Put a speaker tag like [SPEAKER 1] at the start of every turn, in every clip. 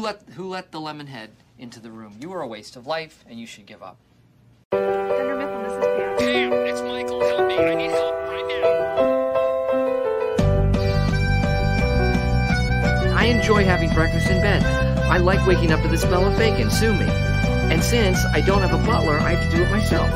[SPEAKER 1] let the lemon head into the room? You are a waste of life, and you should give up.
[SPEAKER 2] Thunder Mifflin, this is Pam.
[SPEAKER 3] Pam, it's Michael. Help me. I need help right now.
[SPEAKER 1] I enjoy having breakfast in bed. I like waking up to the smell of bacon. Sue me. And since I don't have a butler, I have to do it myself.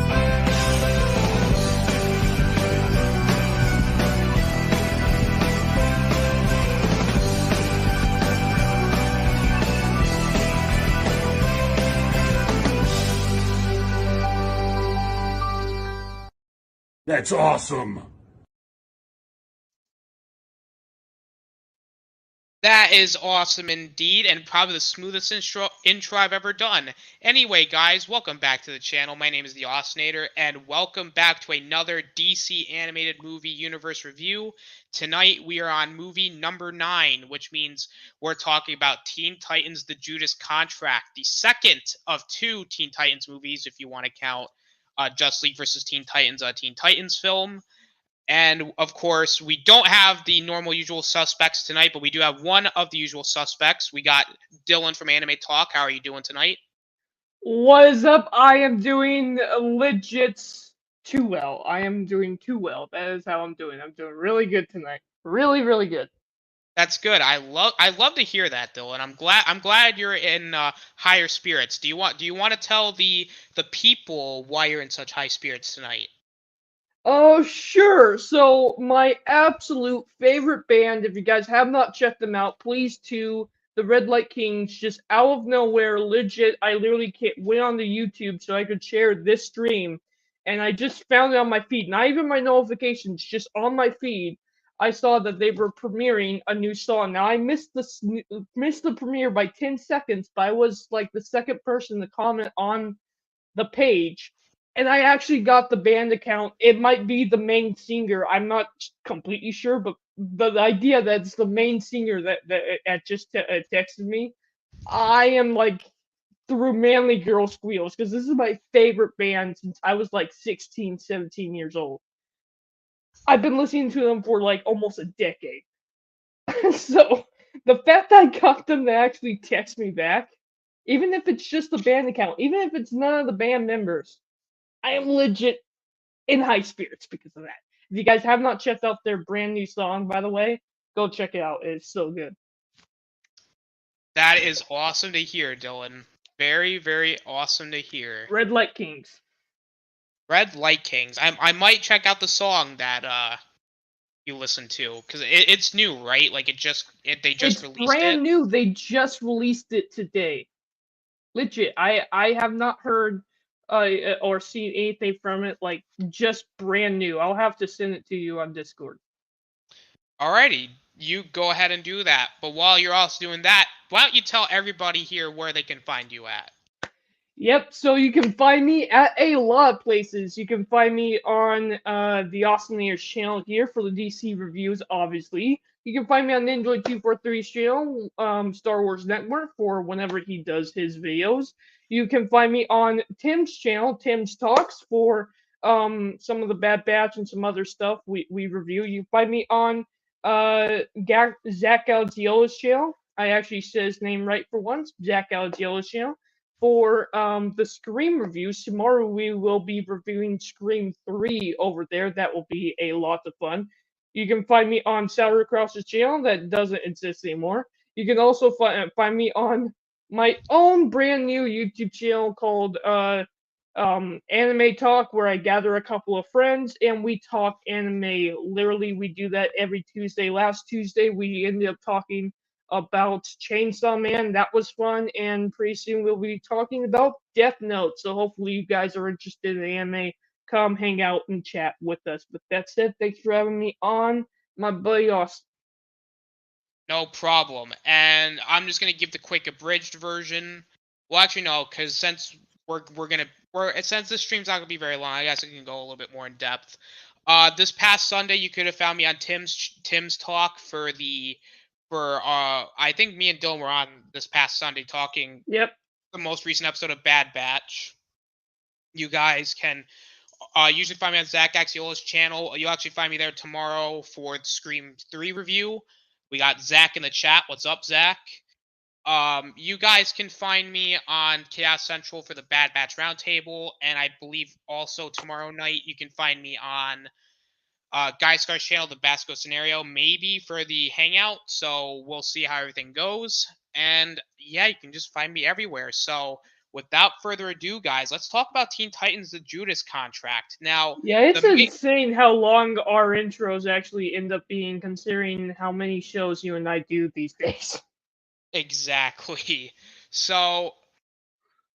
[SPEAKER 4] That's awesome!
[SPEAKER 3] That is awesome indeed, and probably the smoothest intro I've ever done. Anyway, guys, welcome back to the channel. My name is the Oscinator, and welcome back to another DC animated movie universe review. Tonight, we are on movie number 9, which means we're talking about Teen Titans: The Judas Contract, the second of 2 Teen Titans movies, if you want to count Justice League vs. Teen Titans, a Teen Titans film. And, of course, we don't have the normal usual suspects tonight, but we do have one of the usual suspects. We got Dylan from Anime Talk. How are you doing tonight?
[SPEAKER 5] What is up? I am doing legit too well. I am doing too well. That is how I'm doing. I'm doing really good tonight. Really, really good.
[SPEAKER 3] That's good. I love to hear that, Dylan. I'm glad you're in higher spirits. Do you want to tell the people why you're in such high spirits tonight?
[SPEAKER 5] Oh, sure. So, my absolute favorite band, if you guys have not checked them out, please do. The Red Light Kings, just out of nowhere, legit. I literally went on the YouTube so I could share this stream, and I just found it on my feed. Not even my notifications, just on my feed. I saw that they were premiering a new song. Now, I missed the premiere by 10 seconds, but I was like the second person to comment on the page. And I actually got the band account. It might be the main singer. I'm not completely sure, but the idea that it's the main singer that just texted me, I am like through manly girl squeals because this is my favorite band since I was like 16, 17 years old. I've been listening to them for like almost a decade. So the fact that I got them to actually text me back, even if it's just the band account, even if it's none of the band members, I am legit in high spirits because of that. If you guys have not checked out their brand new song, by the way, go check it out. It's so good.
[SPEAKER 3] That is awesome to hear, Dylan. Very, very awesome to hear.
[SPEAKER 5] Red Light Kings.
[SPEAKER 3] Red Light Kings. I might check out the song that you listen to because it's new, right? Like they just released it.
[SPEAKER 5] It's brand new. They just released it today. Legit. I have not heard or seen anything from it. Like just brand new. I'll have to send it to you on Discord.
[SPEAKER 3] Alrighty, you go ahead and do that. But while you're also doing that, why don't you tell everybody here where they can find you at?
[SPEAKER 5] Yep, so you can find me at a lot of places. You can find me on the Oscinator's channel here for the DC reviews, obviously. You can find me on Ninja243's channel, Star Wars Network, for whenever he does his videos. You can find me on Tim's channel, Tim's Talks, for some of the Bad Batch and some other stuff we review. You can find me on Zach Galaziola's channel. I actually said his name right for once, Zach Galaziola's channel. For the Scream reviews, tomorrow we will be reviewing Scream 3 over there. That will be a lot of fun. You can find me on Sauerkraut's channel. That doesn't exist anymore. You can also find me on my own brand new YouTube channel called Anime Talk, where I gather a couple of friends and we talk anime. Literally, we do that every Tuesday. Last Tuesday, we ended up talking about Chainsaw Man. That was fun, and pretty soon we'll be talking about Death Note. So hopefully you guys are interested in anime. Come hang out and chat with us. But that said, thanks for having me on, my buddy Austin.
[SPEAKER 3] No problem. And I'm just gonna give the quick abridged version. Well, actually no, because since since this stream's not gonna be very long, I guess I can go a little bit more in depth. This past Sunday, you could have found me on Tim's Talk for I think me and Dylan were on this past Sunday talking
[SPEAKER 5] the
[SPEAKER 3] most recent episode of Bad Batch. You guys can usually find me on Zach Axiola's channel. You'll actually find me there tomorrow for the Scream 3 review. We got Zach in the chat. What's up, Zach? You guys can find me on Chaos Central for the Bad Batch Roundtable, and I believe also tomorrow night you can find me on Guy Scar's channel, the Basco Scenario, maybe for the Hangout. So we'll see how everything goes. And yeah, you can just find me everywhere. So without further ado, guys, let's talk about Teen Titans: The Judas Contract. Now,
[SPEAKER 5] Yeah, it's
[SPEAKER 3] the
[SPEAKER 5] insane how long our intros actually end up being, considering how many shows you and I do these days.
[SPEAKER 3] exactly. So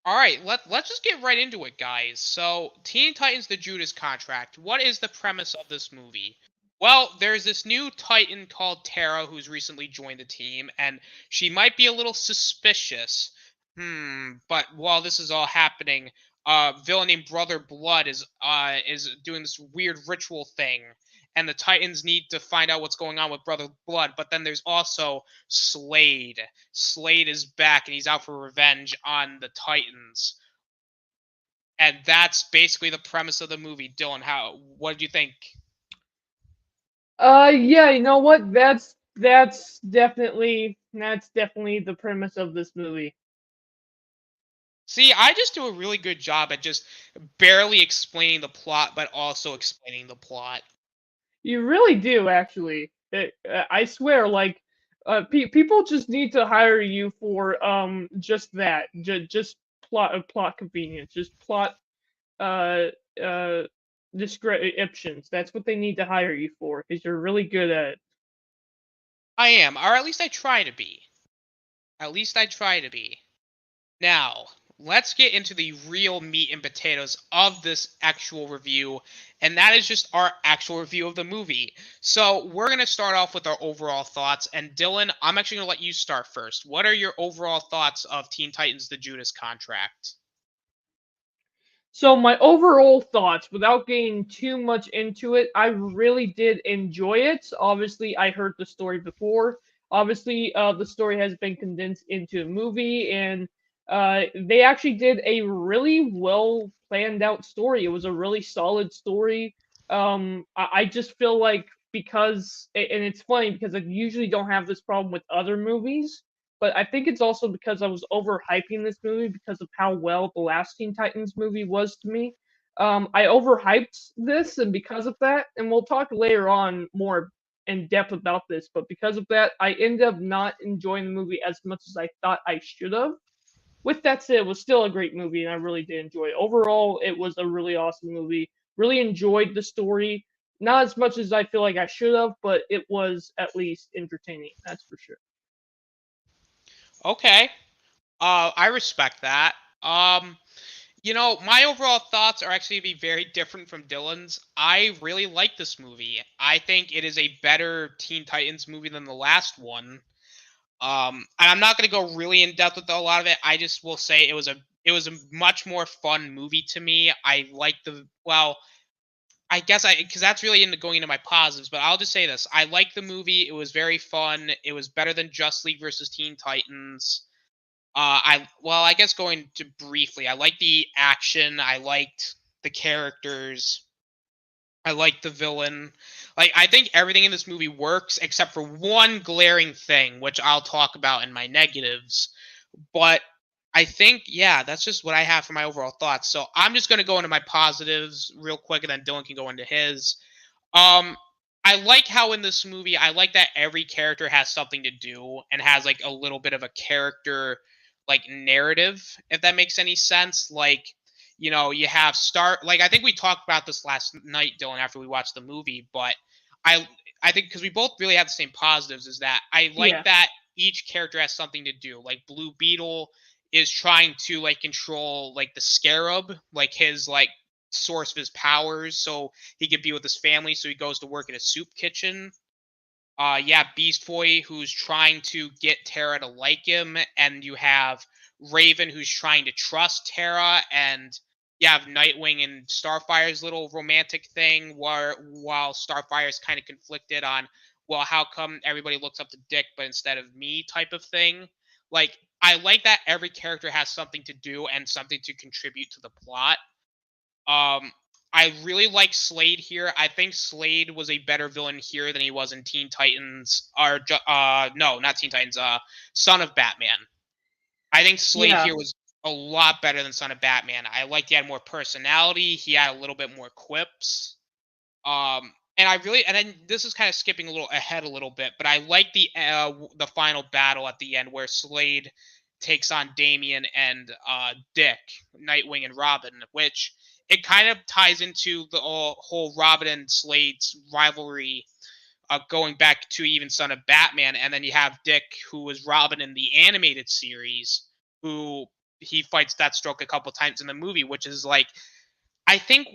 [SPEAKER 3] all right, let's just get right into it, guys. So, Teen Titans: The Judas Contract. What is the premise of this movie? Well, there's this new Titan called Tara who's recently joined the team, and she might be a little suspicious. But while this is all happening, a villain named Brother Blood is doing this weird ritual thing, and the Titans need to find out what's going on with Brother Blood. But then there's also Slade. Slade is back and he's out for revenge on the Titans. And that's basically the premise of the movie. Dylan, what did you think?
[SPEAKER 5] Yeah, you know what? That's definitely the premise of this movie.
[SPEAKER 3] See, I just do a really good job at just barely explaining the plot, but also explaining the plot.
[SPEAKER 5] You really do, actually. I swear, like, people just need to hire you for just that, just plot convenience, just plot uh uh descriptions. That's what they need to hire you for, because you're really good at it.
[SPEAKER 3] I am, or at least I try to be. At least I try to be. Now, let's get into the real meat and potatoes of this actual review, and that is just our actual review of the movie. So, we're going to start off with our overall thoughts, and Dylan, I'm actually going to let you start first. What are your overall thoughts of Teen Titans: The Judas Contract?
[SPEAKER 5] So my overall thoughts, without getting too much into it, I really did enjoy it. Obviously, I heard the story before. Obviously, the story has been condensed into a movie, and they actually did a really well planned out story. It was a really solid story. I just feel like, and it's funny because I usually don't have this problem with other movies, but I think it's also because I was overhyping this movie because of how well the last Teen Titans movie was to me. I overhyped this, and because of that, and we'll talk later on more in depth about this, but because of that, I ended up not enjoying the movie as much as I thought I should have. With that said, it was still a great movie, and I really did enjoy it. Overall, it was a really awesome movie. Really enjoyed the story. Not as much as I feel like I should have, but it was at least entertaining. That's for sure.
[SPEAKER 3] Okay. I respect that. My overall thoughts are actually be very different from Dylan's. I really like this movie. I think it is a better Teen Titans movie than the last one. And I'm not going to go really in depth with a lot of it. I just will say it was a much more fun movie to me. I like I guess because that's really going into my positives, but I'll just say this. I like the movie. It was very fun. It was better than Just League versus Teen Titans. I guess going to briefly, I liked the action. I liked the characters. I liked the villain. Like, I think everything in this movie works except for one glaring thing, which I'll talk about in my negatives. But I think, yeah, that's just what I have for my overall thoughts. So I'm just going to go into my positives real quick, and then Dylan can go into his. Um, I like how in this movie, I like that every character has something to do and has like a little bit of a character like narrative, if that makes any sense. Like, you have I think we talked about this last night, Dylan, after we watched the movie, but I I think because we both really have the same positives is that I like
[SPEAKER 5] Yeah.
[SPEAKER 3] that each character has something to do. Like Blue Beetle is trying to like control like the Scarab, like his like source of his powers, so he could be with his family. So he goes to work in a soup kitchen. Beast Boy who's trying to get Tara to like him, and you have Raven who's trying to trust Tara, and you have Nightwing and Starfire's little romantic thing, while Starfire's kind of conflicted on, well, how come everybody looks up to Dick but instead of me type of thing. Like, I like that every character has something to do and something to contribute to the plot. Um, I really like Slade here. I think Slade was a better villain here than he was in Teen Titans, or no, not Teen Titans. Son of Batman. I think Slade
[SPEAKER 5] Yeah.
[SPEAKER 3] here was a lot better than Son of Batman. I liked he had more personality. He had a little bit more quips. And I really, and then this is kind of skipping a little ahead a little bit, but I like the final battle at the end where Slade takes on Damian and Dick, Nightwing and Robin, which it kind of ties into the whole Robin and Slade's rivalry, going back to even Son of Batman, and then you have Dick, who was Robin in the animated series, who he fights Deathstroke a couple times in the movie, which is like, I think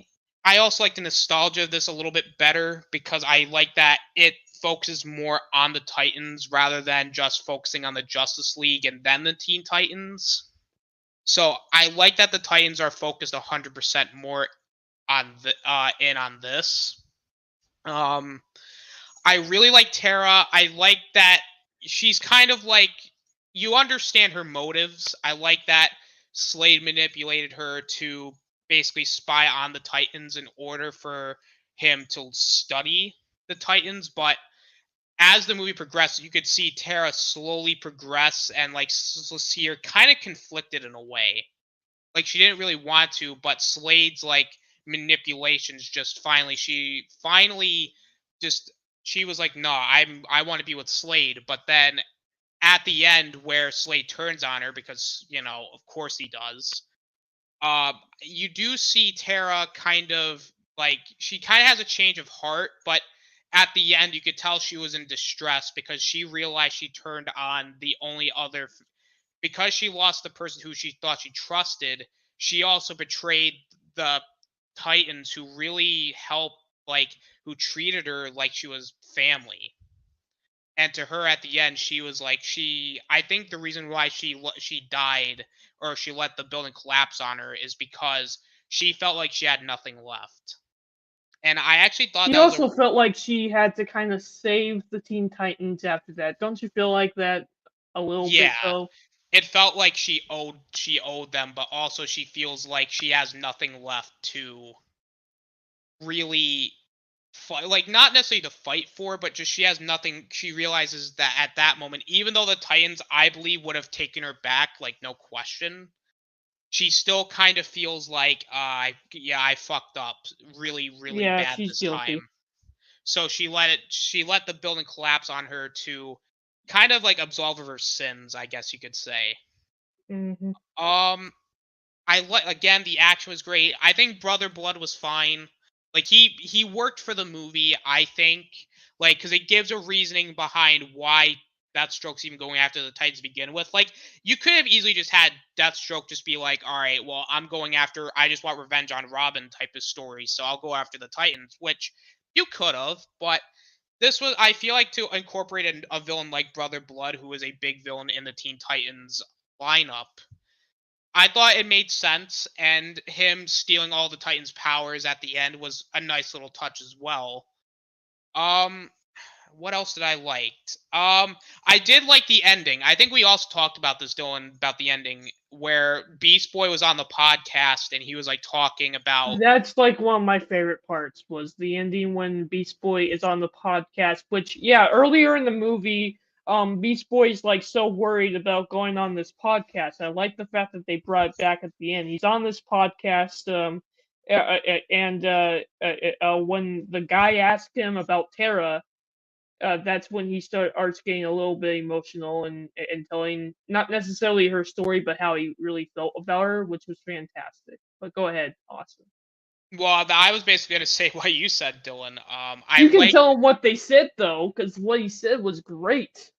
[SPEAKER 3] I also like the nostalgia of this a little bit better because I like that it focuses more on the Titans rather than just focusing on the Justice League and then the Teen Titans. So I like that the Titans are focused 100% more on on this. I really like Tara. I like that she's kind of like, you understand her motives. I like that Slade manipulated her to basically spy on the Titans in order for him to study the Titans. But as the movie progresses, you could see Tara slowly progress and like see her kind of conflicted in a way. Like she didn't really want to, but Slade's like manipulations just finally just she was like, no, I want to be with Slade. But then at the end where Slade turns on her, because of course he does, you do see Tara kind of like, she kind of has a change of heart, but at the end you could tell she was in distress because she realized she turned on the only other, because she lost the person who she thought she trusted. She also betrayed the Titans who really helped, like, who treated her like she was family. And to her at the end, she was like, I think the reason why she died, or she let the building collapse on her, is because she felt like she had nothing left. And I actually thought
[SPEAKER 5] She
[SPEAKER 3] that was
[SPEAKER 5] also felt like she had to kind of save the Teen Titans after that. Don't you feel like that a little bit
[SPEAKER 3] yeah,
[SPEAKER 5] though?
[SPEAKER 3] it felt like she owed them, but also she feels like she has nothing left to really fight, like, not necessarily to fight for, but just she has nothing. She realizes that at that moment, even though the Titans, I believe, would have taken her back, like, no question, she still kind of feels like, I fucked up really, really
[SPEAKER 5] Yeah,
[SPEAKER 3] bad
[SPEAKER 5] she's
[SPEAKER 3] this
[SPEAKER 5] guilty.
[SPEAKER 3] time. So she let the building collapse on her to kind of like absolve of her sins, I guess you could say.
[SPEAKER 5] Hmm.
[SPEAKER 3] Um, I like, again, the action was great. I think Brother Blood was fine. Like, he worked for the movie, I think, like, because it gives a reasoning behind why Deathstroke's even going after the Titans to begin with. Like, you could have easily just had Deathstroke just be like, all right, well, I just want revenge on Robin type of story, so I'll go after the Titans, which you could have, but this was, I feel like, to incorporate a villain like Brother Blood, who is a big villain in the Teen Titans lineup. I thought it made sense, and him stealing all the Titans' powers at the end was a nice little touch as well. Um, what else did I like? I did like the ending. I think we also talked about this, Dylan, about the ending where Beast Boy was on the podcast and he was like talking about,
[SPEAKER 5] That's like one of my favorite parts was the ending when Beast Boy is on the podcast, which yeah, earlier in the movie, Beast Boy's like so worried about going on this podcast. I like the fact that they brought it back at the end. He's on this podcast, and when the guy asked him about Tara, that's when he starts getting a little bit emotional and telling not necessarily her story, but how he really felt about her, which was fantastic. But go ahead, Austin.
[SPEAKER 3] well, I was basically going to say what you said, Dylan. I
[SPEAKER 5] You can
[SPEAKER 3] like,
[SPEAKER 5] tell him what they said though, because what he said was great.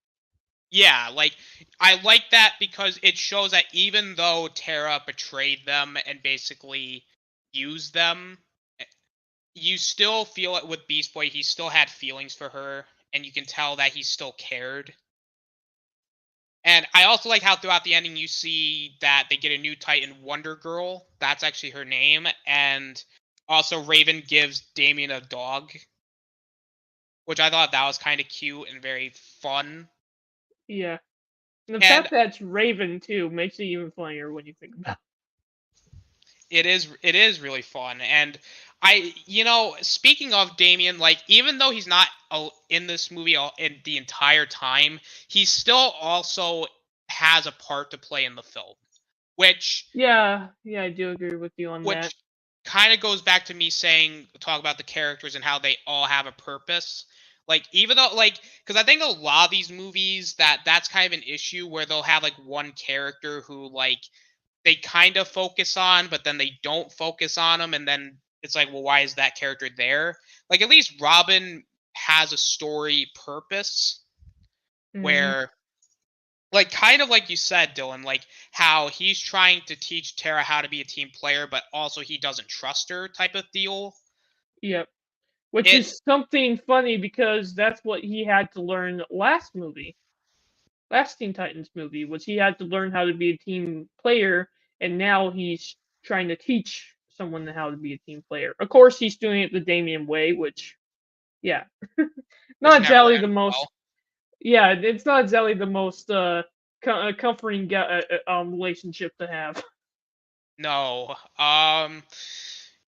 [SPEAKER 3] yeah, like, I like that because it shows that even though Tara betrayed them and basically used them, you still feel it with Beast Boy. He still had feelings for her, and you can tell that he still cared. And I also like how throughout the ending you see that they get a new Titan, Wonder Girl. That's actually her name. And also Raven gives Damien a dog, which I thought that was kind of cute and very fun.
[SPEAKER 5] Yeah. And the
[SPEAKER 3] And
[SPEAKER 5] fact that it's Raven too makes it even funnier when you think about it.
[SPEAKER 3] it is really fun. And speaking of Damien, like, even though he's not in this movie in the entire time, he's still also has a part to play in the film, which
[SPEAKER 5] Yeah, I do agree with you on that.
[SPEAKER 3] which kind of goes back to me saying talk about the characters and how they all have a purpose. Like even though like because I think a lot of these movies that's kind of an issue where they'll have like one character who like they kind of focus on, but then they don't focus on them, and then it's like, well, why is that character there? Like at least Robin has a story purpose
[SPEAKER 5] Mhm.
[SPEAKER 3] where like kind of like you said, Dylan, like how he's trying to teach Tara how to be a team player, but also he doesn't trust her type of deal.
[SPEAKER 5] Yep. Which
[SPEAKER 3] It
[SPEAKER 5] is something funny because that's what he had to learn last movie. Last Teen Titans movie was he had to learn how to be a team player, and now he's trying to teach someone how to be a team player. Of course, he's doing it the Damien way, which, yeah,
[SPEAKER 3] just
[SPEAKER 5] not
[SPEAKER 3] never
[SPEAKER 5] exactly the
[SPEAKER 3] ends
[SPEAKER 5] most.
[SPEAKER 3] well.
[SPEAKER 5] Yeah, it's not exactly the most comforting relationship to have.
[SPEAKER 3] No.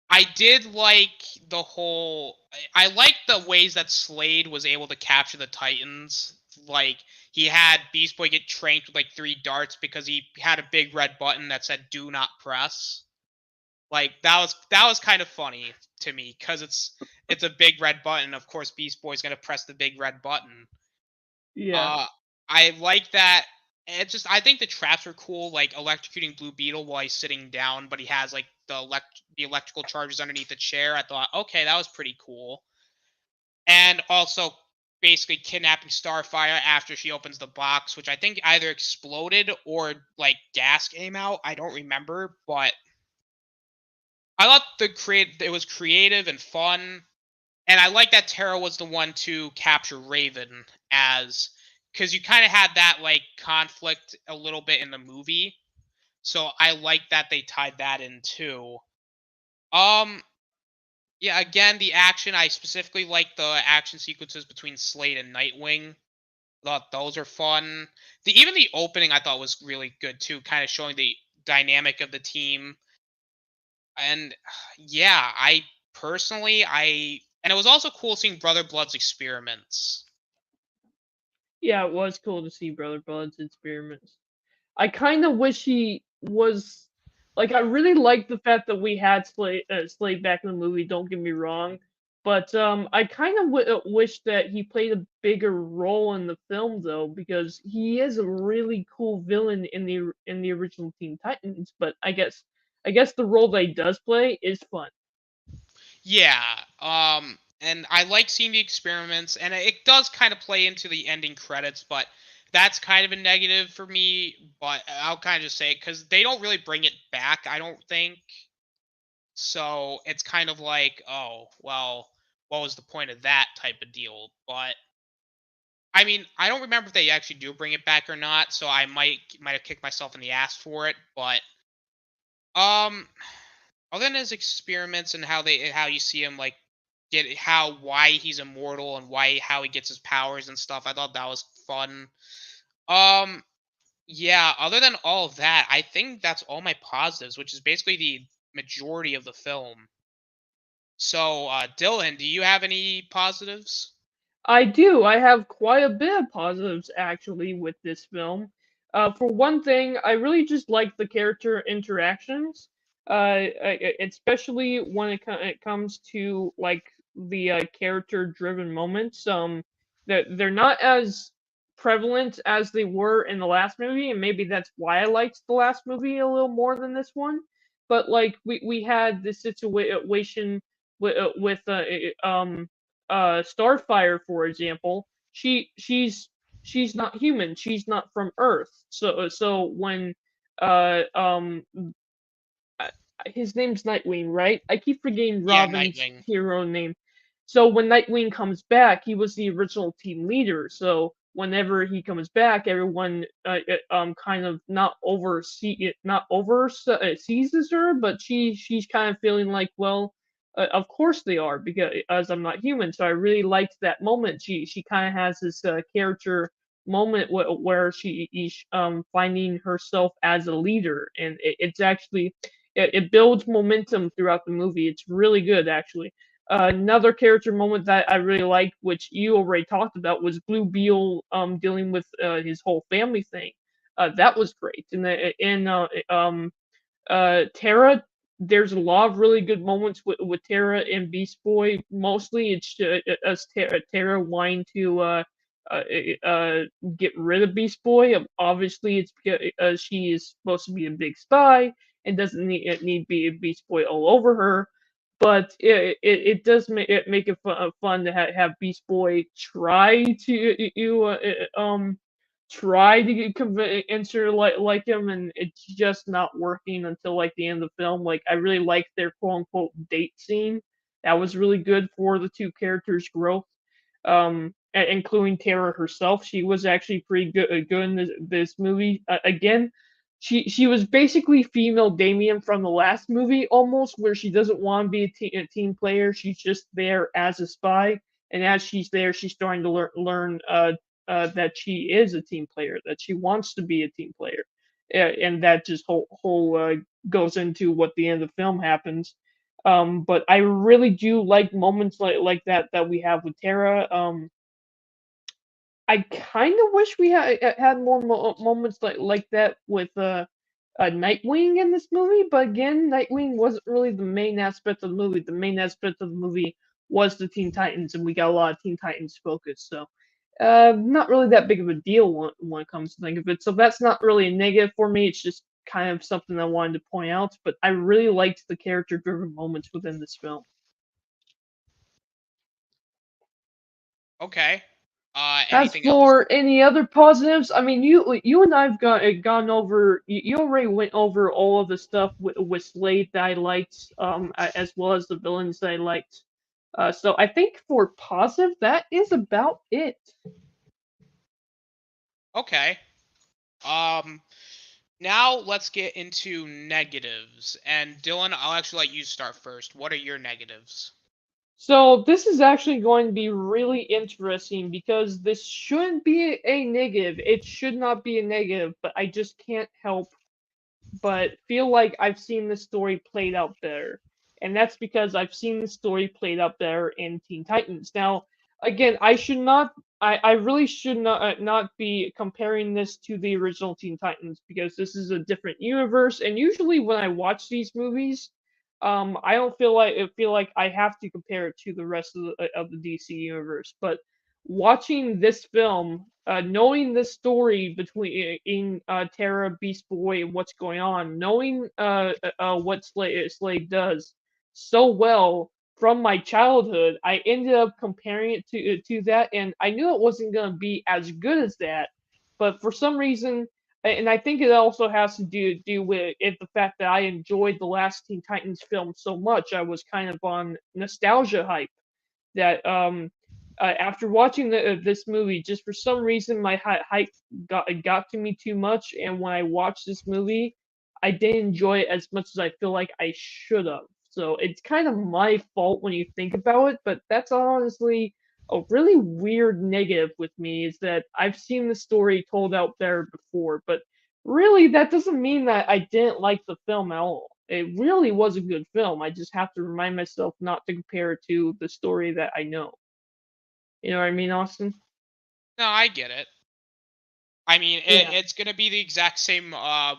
[SPEAKER 3] I did like the whole. I like the ways that Slade was able to capture the Titans. Like he had Beast Boy get trained with like 3 darts because he had a big red button that said "Do not press." Like that was kind of funny to me because it's a big red button. Of course, Beast Boy's gonna press the big red button.
[SPEAKER 5] Yeah,
[SPEAKER 3] Uh, I like that. It just I think the traps are cool, like electrocuting Blue Beetle while he's sitting down, but he has like the electrical charges underneath the chair. I thought, okay, that was pretty cool. And also basically kidnapping Starfire after she opens the box, which I think either exploded or like gas came out. I don't remember, but I thought it was creative and fun. And I like that Tara was the one to capture Raven as because you kind of had that like conflict a little bit in the movie. So I like that they tied that in too. Um yeah, again the action I specifically like the action sequences between Slade and Nightwing. Thought those are fun. Even the opening I thought was really good too, kind of showing the dynamic of the team. And yeah, I personally I and it was also cool seeing Brother Blood's experiments.
[SPEAKER 5] yeah, it was cool to see Brother Blood's experiments. I kind of wish he was like I really like the fact that we had Slade back in the movie. Don't get me wrong, but I kind of wish that he played a bigger role in the film though, because he is a really cool villain in the original Teen Titans. But I guess the role that he does play is fun.
[SPEAKER 3] Yeah, and I like seeing the experiments, and it does kind of play into the ending credits, but that's kind of a negative for me. But I'll kind of just say it because they don't really bring it back, I don't think. So it's kind of like, oh, well, what was the point of that type of deal? But I mean, I don't remember if they actually do bring it back or not, so I might have kicked myself in the ass for it. But um, other than his experiments and how you see him like get why he's immortal and how he gets his powers and stuff, I thought that was fun. Um, yeah. Other than all of that, I think that's all my positives, which is basically the majority of the film. So, Dylan, do you have any positives?
[SPEAKER 5] I do. I have quite a bit of positives actually with this film. For one thing, I really just like the character interactions, especially when it comes to like the character-driven moments. They're not as prevalent as they were in the last movie, and maybe that's why I liked the last movie a little more than this one. But like we had this situation with Starfire, for example, she's not human. She's not from Earth. So when uh um uh, his name's Nightwing, right? I keep forgetting
[SPEAKER 3] Yeah,
[SPEAKER 5] Robin's
[SPEAKER 3] Nightwing.
[SPEAKER 5] hero name. So when Nightwing comes back, he was the original team leader. So whenever he comes back, everyone kind of not seizes her, but she's kind of feeling like, well, of course they are because as I'm not human. So I really liked that moment. She kind of has this character moment where she's finding herself as a leader, and it's actually it builds momentum throughout the movie. It's really good, actually. Another character moment that I really liked, which you already talked about, was Blue Beetle dealing with his whole family thing. that was great. And Tara, there's a lot of really good moments with Tara and Beast Boy. Mostly it's us Tara wanting to uh, uh, get rid of Beast Boy. Obviously, it's because she is supposed to be a big spy and doesn't need be a Beast Boy all over her. But it does make it fun to have Beast Boy try to convince her like him, and it's just not working until like the end of the film. Like I really liked their quote unquote date scene. That was really good for the two characters' growth. Including Tara herself, she was actually pretty good in this movie. Again, she was basically female Damien from the last movie almost, where she doesn't want to be a team player. She's just there as a spy, and as she's there, she's starting to learn that she is a team player, that she wants to be a team player, and that just whole goes into what the end of the film happens. But I really do like moments like that we have with Tara. I kind of wish we had more moments like that with Nightwing in this movie, but again, Nightwing wasn't really the main aspect of the movie. The main aspect of the movie was the Teen Titans, and we got a lot of Teen Titans focus. So, not really that big of a deal when it comes to think of it. So that's not really a negative for me. It's just kind of something I wanted to point out. But I really liked the character-driven moments within this film.
[SPEAKER 3] Okay.
[SPEAKER 5] As
[SPEAKER 3] Anything else?
[SPEAKER 5] for any other positives, I mean, you and I've gone over. You already went over all of the stuff with Slade that I liked, as well as the villains that I liked. So I think for positive, that is about it.
[SPEAKER 3] Okay. Um, Now let's get into negatives. And Dylan, I'll actually let you start first. What are your negatives?
[SPEAKER 5] So this is actually going to be really interesting because this shouldn't be a negative. It should not be a negative, but I just can't help but feel like I've seen the story played out better. And that's because I've seen the story played out better in Teen Titans. Now, again, I really should not be comparing this to the original Teen Titans because this is a different universe. And usually when I watch these movies, I don't feel like I have to compare it to the rest of the DC universe. But watching this film, knowing the story between Terra, Beast Boy, and what's going on, knowing what Slade does so well from my childhood, I ended up comparing it to that, and I knew it wasn't gonna be as good as that, but for some reason, and I think it also has to do with the fact that I enjoyed the last Teen Titans film so much, I was kind of on nostalgia hype that after watching this movie, just for some reason my hype got to me too much, and when I watched this movie, I didn't enjoy it as much as I feel like I should have. So it's kind of my fault when you think about it, but that's honestly a really weird negative with me is that I've seen the story told out there before, but really that doesn't mean that I didn't like the film at all. It really was a good film. I just have to remind myself not to compare it to the story that I know. You know what I mean, Austin?
[SPEAKER 3] No, I get it. I mean,
[SPEAKER 5] Yeah.
[SPEAKER 3] it's gonna be the exact same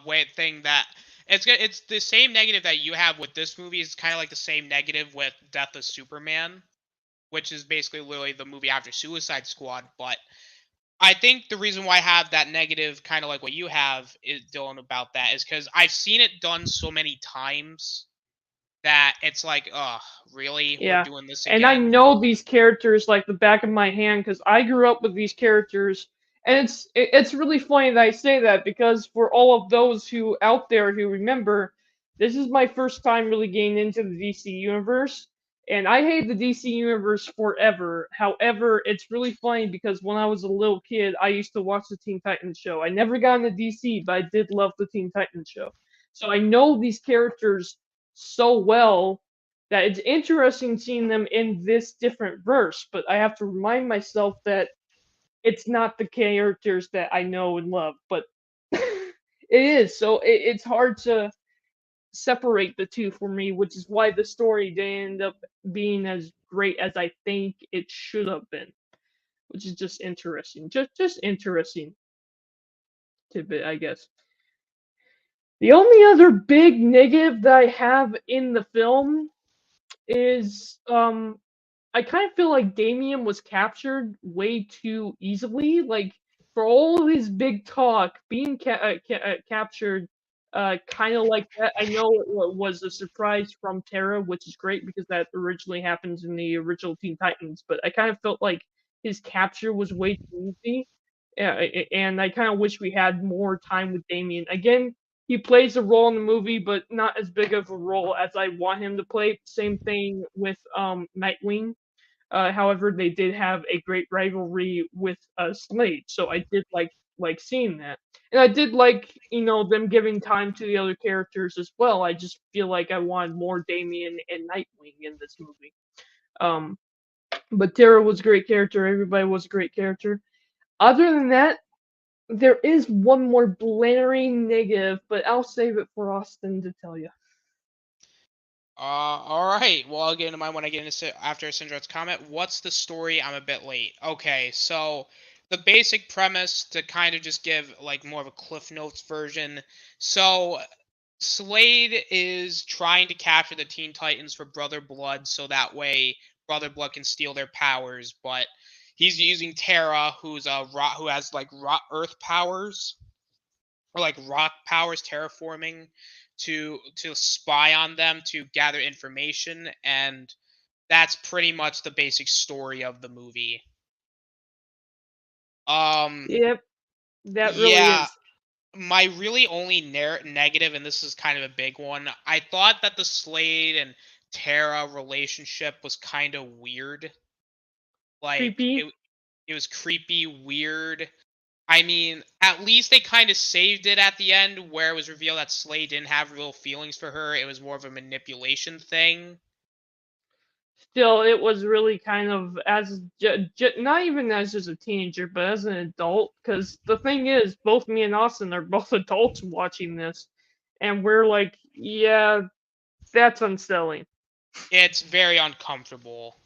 [SPEAKER 3] way thing that it's the same negative that you have with this movie is kind of like the same negative with Death of Superman, which is basically literally the movie after Suicide Squad. But I think the reason why I have that negative, kind of like what you have, is Dylan about that, is because I've seen it done so many times that it's like, ugh, really, we're
[SPEAKER 5] Yeah.
[SPEAKER 3] doing this
[SPEAKER 5] And I
[SPEAKER 3] again.
[SPEAKER 5] know these characters like the back of my hand because I grew up with these characters. And it's really funny that I say that because for all of those who out there who remember, this is my first time really getting into the DC universe. And I hate the DC universe forever. However, it's really funny because when I was a little kid, I used to watch the Teen Titans show. I never got into DC, but I did love the Teen Titans show. So I know these characters so well that it's interesting seeing them in this different verse, but I have to remind myself that it's not the characters that I know and love, but it is. So it's hard to separate the two for me, which is why the story didn't end up being as great as I think it should have been, which is just interesting. Just interesting. tidbit, I guess. The only other big negative that I have in the film is I kind of feel like Damien was captured way too easily. Like for all of his big talk, being captured, kind of like that. I know it was a surprise from Terra, which is great because that originally happens in the original Teen Titans. But I kind of felt like his capture was way too easy, and I kind of wish we had more time with Damien. Again, he plays a role in the movie, but not as big of a role as I want him to play. Same thing with Nightwing. However, they did have a great rivalry with Slade, so I did like seeing that, and I did like them giving time to the other characters as well. I just feel like I wanted more Damien and Nightwing in this movie. Um, but Tara was a great character. Everybody was a great character. Other than that, there is one more blaring negative, but I'll save it for Austin to tell you.
[SPEAKER 3] All right. Well, I'll get into mine when I get into after Syndrote's comment. What's the story? I'm a bit late. Okay, so the basic premise to kind of just give like more of a Cliff Notes version. So Slade is trying to capture the Teen Titans for Brother Blood, so that way Brother Blood can steal their powers. But he's using Terra, who has like Earth powers or like rock powers, terraforming, to spy on them, to gather information, and that's pretty much the basic story of the movie.
[SPEAKER 5] Yep, that really
[SPEAKER 3] Yeah,
[SPEAKER 5] is.
[SPEAKER 3] my really only negative, and this is kind of a big one, I thought that the Slade and Terra relationship was kind of weird. Like
[SPEAKER 5] Creepy.
[SPEAKER 3] it was creepy, weird. I mean, at least they kind of saved it at the end where it was revealed that Slade didn't have real feelings for her. It was more of a manipulation thing.
[SPEAKER 5] Still, it was really kind of as not even as just a teenager, but as an adult. Because the thing is, both me and Austin are both adults watching this, and we're like, yeah, that's unsettling.
[SPEAKER 3] It's very uncomfortable.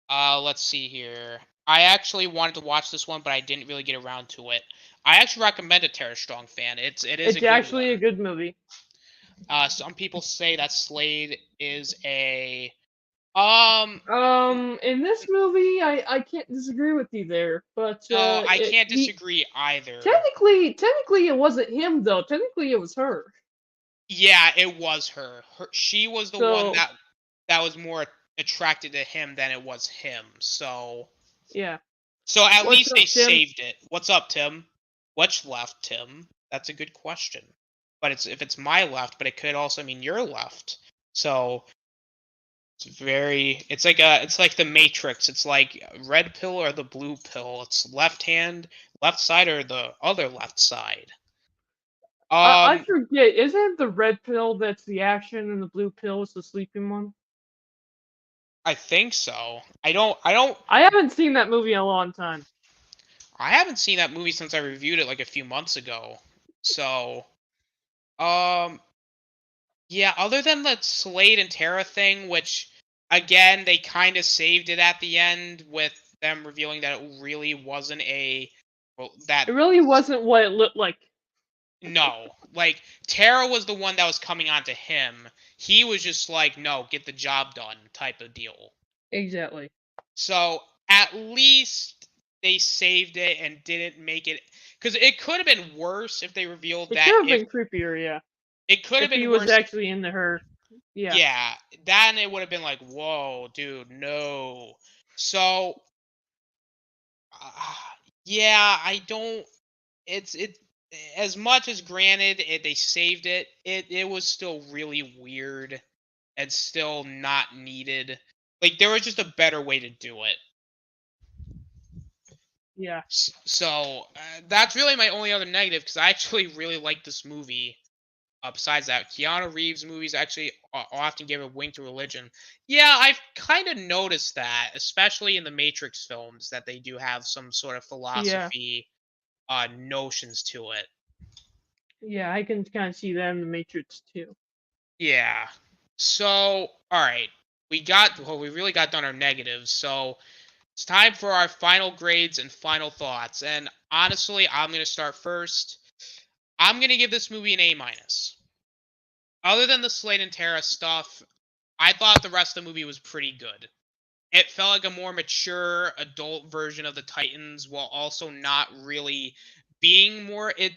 [SPEAKER 3] Let's see here. I actually wanted to watch this one, but I didn't really get around to it. I actually recommend it, Terra Strong fan. It is
[SPEAKER 5] It's
[SPEAKER 3] a good
[SPEAKER 5] actually
[SPEAKER 3] one.
[SPEAKER 5] a good movie.
[SPEAKER 3] Some people say that Slade is a
[SPEAKER 5] In this movie, I can't disagree with you there, but
[SPEAKER 3] no, I can't disagree either.
[SPEAKER 5] technically it wasn't him though. Technically it was her.
[SPEAKER 3] Yeah, it was her. She was the one
[SPEAKER 5] So
[SPEAKER 3] that was more attracted to him than it was him. So
[SPEAKER 5] yeah.
[SPEAKER 3] at
[SPEAKER 5] What's
[SPEAKER 3] least
[SPEAKER 5] up,
[SPEAKER 3] they
[SPEAKER 5] Tim?
[SPEAKER 3] saved it. What's up, Tim? What's left, Tim? That's a good question. But if it's my left, but it could also mean your left. So it's like the Matrix. It's like red pill or the blue pill. It's left side or the other left side.
[SPEAKER 5] I forget. Isn't it the red pill that's the action and the blue pill is the sleeping one?
[SPEAKER 3] I think so.
[SPEAKER 5] I haven't seen that movie in a long time.
[SPEAKER 3] I haven't seen that movie since I reviewed it like a few months ago. So, um, yeah, other than the Slade and Terra thing, which again they kind of saved it at the end with them revealing that it really wasn't that
[SPEAKER 5] It really wasn't what it looked like.
[SPEAKER 3] no, like Terra was the one that was coming on to him. He was just like, no, get the job done type of deal.
[SPEAKER 5] Exactly.
[SPEAKER 3] So at least they saved it and didn't make it, because it could have been worse if they revealed
[SPEAKER 5] It
[SPEAKER 3] that
[SPEAKER 5] could have been creepier, yeah.
[SPEAKER 3] it could have
[SPEAKER 5] If he
[SPEAKER 3] been
[SPEAKER 5] was
[SPEAKER 3] worse.
[SPEAKER 5] actually into her. Yeah.
[SPEAKER 3] Yeah, then it would have been like, whoa, dude, no. So, uh, yeah, I don't. It as much as granted they saved it. It was still really weird and still not needed. Like there was just a better way to do it.
[SPEAKER 5] Yeah.
[SPEAKER 3] So that's really my only other negative because I actually really like this movie. Besides that, Keanu Reeves movies actually often give a wink to religion. Yeah, I've kind of noticed that, especially in the Matrix films, that they do have some sort of philosophy notions to it.
[SPEAKER 5] Yeah, I can kind of see that in the Matrix too.
[SPEAKER 3] Yeah. So, all right, we really got done our negatives. So It's time for our final grades and final thoughts. And honestly, I'm going to start first. I'm going to give this movie an A minus. Other than the Slade and Tara stuff, I thought the rest of the movie was pretty good. It felt like a more mature adult version of the Titans while also not really being more it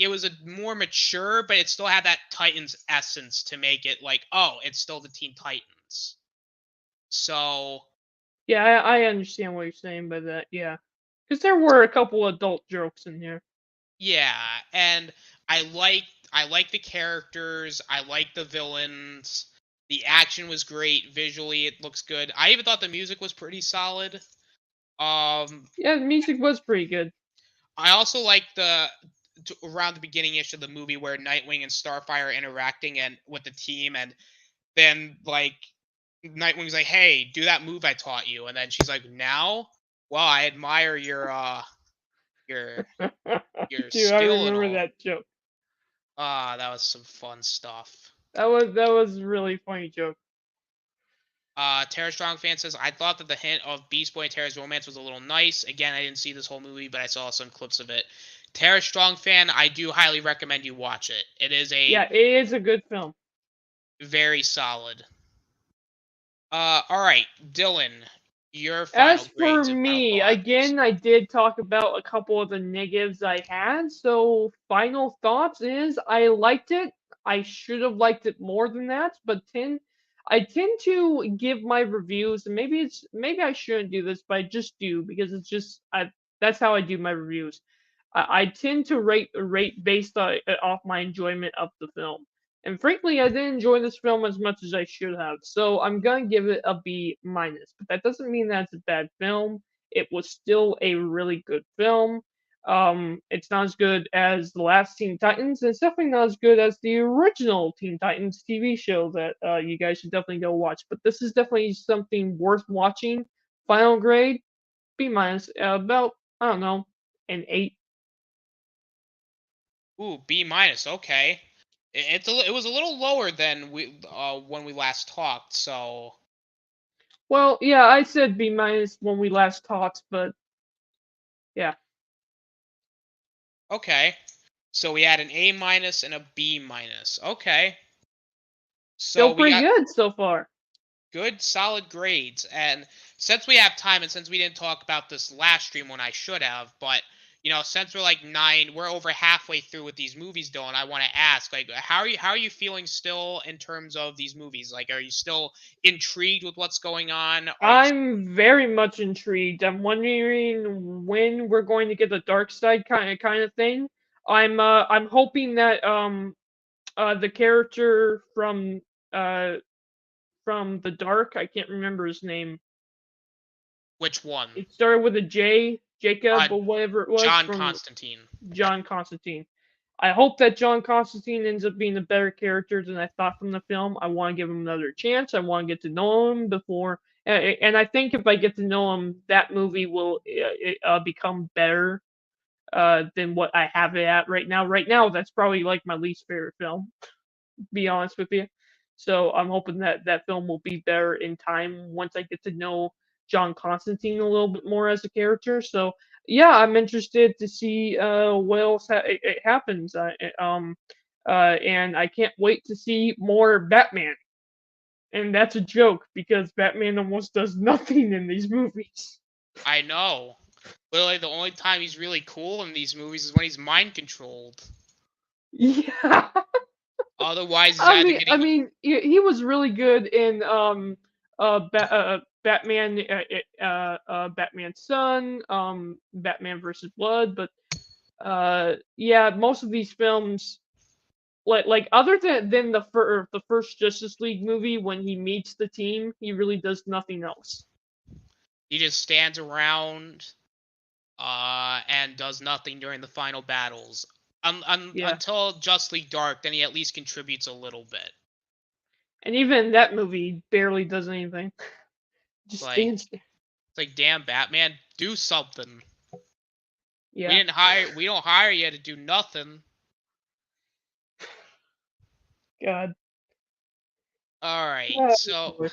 [SPEAKER 3] was a more mature, but it still had that Titans essence to make it like, oh, it's still the Teen Titans. So
[SPEAKER 5] Yeah, I understand what you're saying by that. Yeah, because there were a couple adult jokes in here.
[SPEAKER 3] yeah, and I like the characters, I like the villains. The action was great visually, it looks good. I even thought the music was pretty solid.
[SPEAKER 5] Yeah, the music was pretty good.
[SPEAKER 3] I also like around the beginning-ish of the movie where Nightwing and Starfire are interacting and with the team, and then like Nightwing's like, "Hey, do that move I taught you," and then she's like, "Now, well, I admire your your
[SPEAKER 5] Dude, I
[SPEAKER 3] skill and
[SPEAKER 5] remember
[SPEAKER 3] all."
[SPEAKER 5] that joke.
[SPEAKER 3] Ah, that was some fun stuff.
[SPEAKER 5] That was a really funny joke.
[SPEAKER 3] Tara Strong fan says, I thought that the hint of Beast Boy and Tara's romance was a little nice. Again, I didn't see this whole movie, but I saw some clips of it. Tara Strong fan, I do highly recommend you watch it. It is
[SPEAKER 5] Yeah, it is a good film.
[SPEAKER 3] very solid. All right, Dylan, your
[SPEAKER 5] As
[SPEAKER 3] final
[SPEAKER 5] for
[SPEAKER 3] grades and final
[SPEAKER 5] me,
[SPEAKER 3] thoughts.
[SPEAKER 5] again, I did talk about a couple of the negatives I had. So, final thoughts is I liked it. I should have liked it more than that, but I tend to give my reviews, and maybe I shouldn't do this, but I just do because it's just that's how I do my reviews. I tend to rate based off my enjoyment of the film. And frankly, I didn't enjoy this film as much as I should have. So I'm gonna give it a B minus. But that doesn't mean that it's a bad film. It was still a really good film. It's not as good as the last Teen Titans, and it's definitely not as good as the original Teen Titans TV show that you guys should definitely go watch. But this is definitely something worth watching. Final grade B minus, about I don't know, an 8.
[SPEAKER 3] Ooh, B minus. Okay, it was a little lower than when we last talked. So
[SPEAKER 5] Well, yeah, I said B minus when we last talked, but yeah,
[SPEAKER 3] okay, so we had an A minus and a B minus. Okay, so
[SPEAKER 5] still
[SPEAKER 3] we
[SPEAKER 5] pretty
[SPEAKER 3] got
[SPEAKER 5] good so far.
[SPEAKER 3] good solid grades. And since we have time, and since we didn't talk about this last stream when I should have, but since we're like we're over halfway through with these movies, Dylan, I want to ask, like, how are you feeling still in terms of these movies? Like, are you still intrigued with what's going on?
[SPEAKER 5] I'm very much intrigued. I'm wondering when we're going to get the dark side kind of thing. I'm hoping that the character uh from the dark, I can't remember his name.
[SPEAKER 3] Which one?
[SPEAKER 5] It started with a J, Jacob
[SPEAKER 3] Uh,
[SPEAKER 5] or whatever it was
[SPEAKER 3] John
[SPEAKER 5] from
[SPEAKER 3] Constantine.
[SPEAKER 5] John Constantine. I hope that John Constantine ends up being a better character than I thought from the film. I want to give him another chance. I want to get to know him before, and I think if I get to know him, that movie will become better than what I have it at right now. Right now, that's probably like my least favorite film, to be honest with you. So I'm hoping that that film will be better in time once I get to know John Constantine a little bit more as a character. So yeah, I'm interested to see what else it happens. And I can't wait to see more Batman. And that's a joke because Batman almost does nothing in these movies.
[SPEAKER 3] I know. Literally, the only time he's really cool in these movies is when he's mind controlled.
[SPEAKER 5] Yeah.
[SPEAKER 3] Otherwise, he's
[SPEAKER 5] I
[SPEAKER 3] either
[SPEAKER 5] mean, I
[SPEAKER 3] getting
[SPEAKER 5] mean, he was really good in Batman, Batman's Son, Batman versus Blood, but yeah, most of these films, like other than the first Justice League movie when he meets the team, he really does nothing else.
[SPEAKER 3] he just stands around and does nothing during the final battles.
[SPEAKER 5] Yeah,
[SPEAKER 3] Until Just League Dark, then he at least contributes a little bit.
[SPEAKER 5] and even that movie barely does anything.
[SPEAKER 3] It's
[SPEAKER 5] Just
[SPEAKER 3] like
[SPEAKER 5] stands there.
[SPEAKER 3] it's like, damn, Batman, do something.
[SPEAKER 5] Yeah.
[SPEAKER 3] We don't hire you to do nothing.
[SPEAKER 5] God.
[SPEAKER 3] All right,
[SPEAKER 5] Oh,
[SPEAKER 3] so
[SPEAKER 5] boy.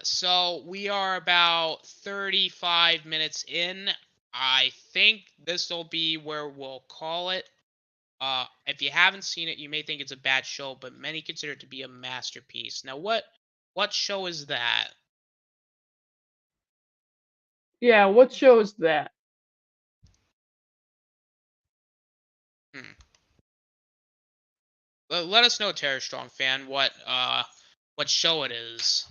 [SPEAKER 3] so we are about 35 minutes in. I think this will be where we'll call it. If you haven't seen it, you may think it's a bad show, but many consider it to be a masterpiece. Now, what show is that?
[SPEAKER 5] Yeah, what show is that?
[SPEAKER 3] Let us know, Terror Strong fan, what show it is.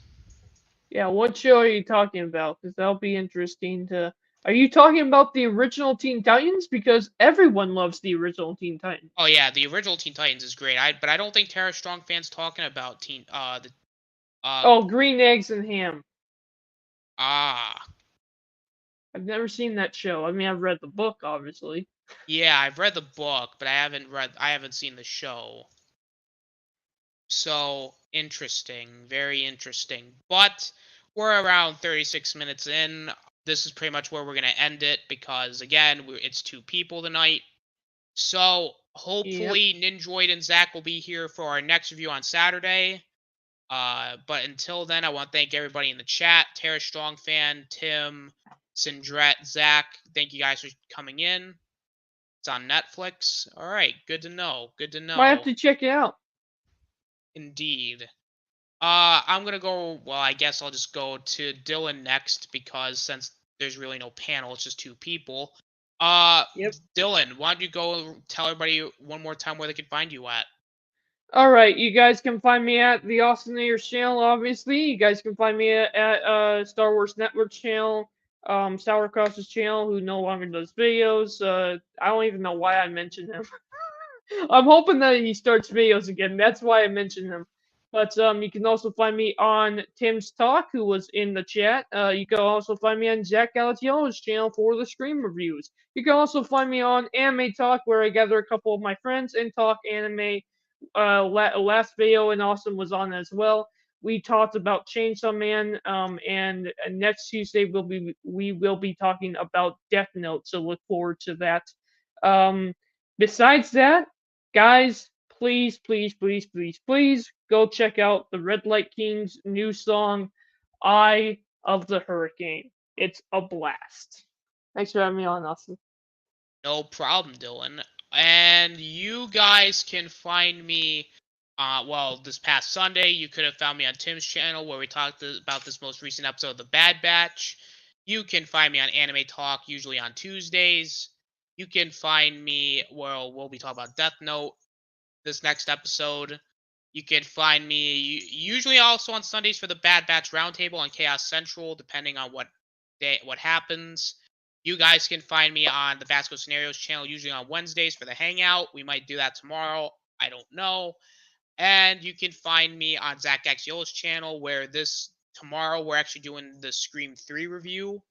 [SPEAKER 5] Yeah, what show are you talking about? Because that'll be interesting to. Are you talking about the original Teen Titans? Because everyone loves the original Teen Titans.
[SPEAKER 3] Oh yeah, the original Teen Titans is great. But I don't think Terror Strong fans talking about
[SPEAKER 5] Oh, Green Eggs and Ham.
[SPEAKER 3] Ah.
[SPEAKER 5] I've never seen that show. I mean, I've read the book, obviously.
[SPEAKER 3] Yeah, I've read the book, but I haven't seen the show. So, interesting, very interesting. But we're around 36 minutes in. This is pretty much where we're going to end it because, again, it's 2 people tonight. So, hopefully, Ninjoid and Zach will be here for our next review on Saturday. But until then, I want to thank everybody in the chat. Terra Strong Fan, Tim, Sindret, Zach. Thank you guys for coming in. It's on Netflix. All right, good to know. Good to know.
[SPEAKER 5] Might have to check it out.
[SPEAKER 3] Indeed. I'm gonna go. Well, I guess I'll just go to Dylan next because since there's really no panel, it's just 2 people. Dylan, why don't you go tell everybody one more time where they can find you at?
[SPEAKER 5] All right, you guys can find me at the Austinators channel. Obviously, you guys can find me at Star Wars Network channel, Sourcross's channel, who no longer does videos. I don't even know why I mentioned him. I'm hoping that he starts videos again. That's why I mentioned him. But you can also find me on Tim's Talk, who was in the chat. You can also find me on Zach Galatiello's channel for the Scream reviews. You can also find me on Anime Talk, where I gather a couple of my friends and talk anime. Last video and Austin was on as well. We talked about Chainsaw Man, and next Tuesday we will be talking about Death Note. So look forward to that. Besides that, guys, please go check out the Red Light King's new song, "Eye of the Hurricane." It's a blast. Thanks for having me on, Austin.
[SPEAKER 3] No problem, Dylan. And you guys can find me, well, this past Sunday, you could have found me on Tim's channel where we talked about this most recent episode of The Bad Batch. You can find me on Anime Talk, usually on Tuesdays. You can find me, well, we'll be talking about Death Note this next episode. You can find me usually also on Sundays for the Bad Batch Roundtable on Chaos Central, depending on what happens. You guys can find me on the Basco Scenarios channel, usually on Wednesdays for the Hangout. We might do that tomorrow. I don't know. And you can find me on Zach Gaxiola's channel, where tomorrow we're actually doing the Scream 3 review.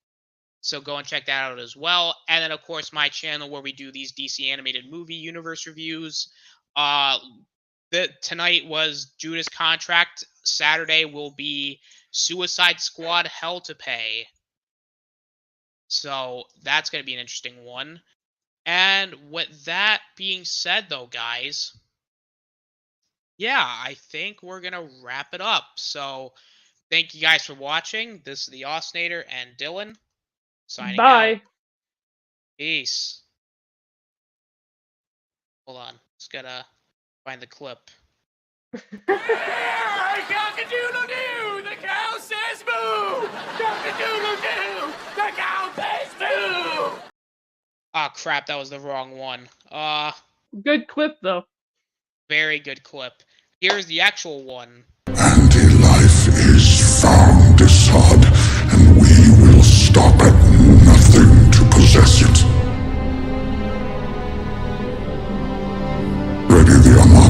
[SPEAKER 3] So go and check that out as well. And then, of course, my channel where we do these DC animated movie universe reviews. Tonight was Judas Contract. Saturday will be Suicide Squad Hell to Pay. So that's going to be an interesting one. And with that being said, though, guys, yeah, I think we're going to wrap it up. So thank you guys for watching. This is the Osnator and Dylan signing
[SPEAKER 5] Bye.
[SPEAKER 3] out. Peace. Hold on. Just got to find the clip.
[SPEAKER 4] Cock-a-doodle-doo! The cow says moo! Cock-a-doodle-doo! The cow says moo!
[SPEAKER 3] Ah, crap, that was the wrong one.
[SPEAKER 5] Good clip, though.
[SPEAKER 3] Very good clip. Here's the actual one.
[SPEAKER 4] Anti-life is found, Assad, and we will stop at nothing to possess it. Ready the Armada.